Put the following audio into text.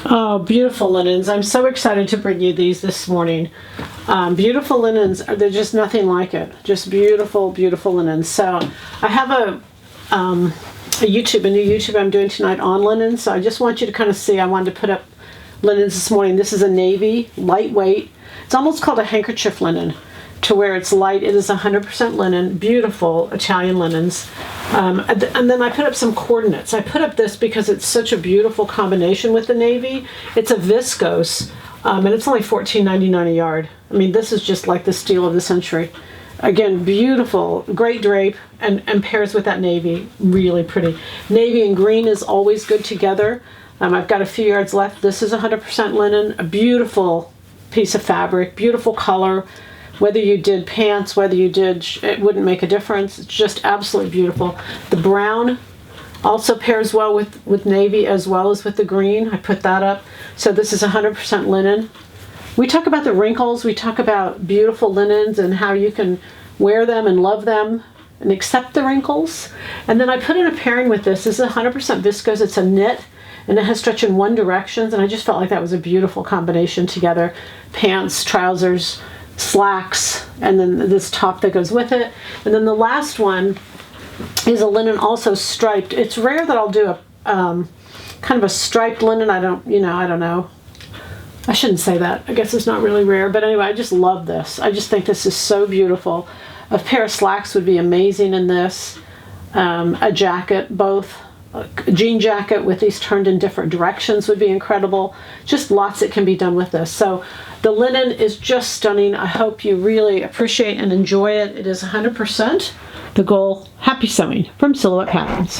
Oh, beautiful linens. I'm so excited to bring you these this morning. Beautiful linens, they're just nothing like it. Just beautiful, beautiful linens. So I have a new YouTube I'm doing tonight on linens. So I just want you to kind of see, I wanted to put up linens this morning. This is a navy, lightweight. It's almost called a handkerchief linen, to where it's light. It is 100% linen, beautiful Italian linens. And then I put up some coordinates. I put up this because it's such a beautiful combination with the navy. It's a viscose, and it's only $14.99 a yard. I mean, this is just like the steal of the century. Again, beautiful, great drape, and pairs with that navy, really pretty. Navy and green is always good together. I've got a few yards left. This is 100% linen, a beautiful piece of fabric, beautiful color. Whether you did pants, whether you did, it wouldn't make a difference. It's just absolutely beautiful. The brown also pairs well with navy as well as with the green. I put that up. So this is 100% linen. We talk about the wrinkles. We talk about beautiful linens and how you can wear them and love them and accept the wrinkles. And then I put in a pairing with this. This is 100% viscose. It's a knit, and it has stretch in one direction. And I just felt like that was a beautiful combination together. Pants, trousers, slacks, and then this top that goes with it. And then the last one is a linen also striped. It's rare that I'll do a kind of a striped linen. I don't know. I shouldn't say that. I guess it's not really rare, but anyway, I just love this. I just think this is so beautiful. A pair of slacks would be amazing in this. A jacket, both. A jean jacket with these turned in different directions would be incredible. Just lots that can be done with this. So the linen is just stunning. I hope you really appreciate and enjoy it. It is 100% the goal. Happy sewing from Silhouette Patterns.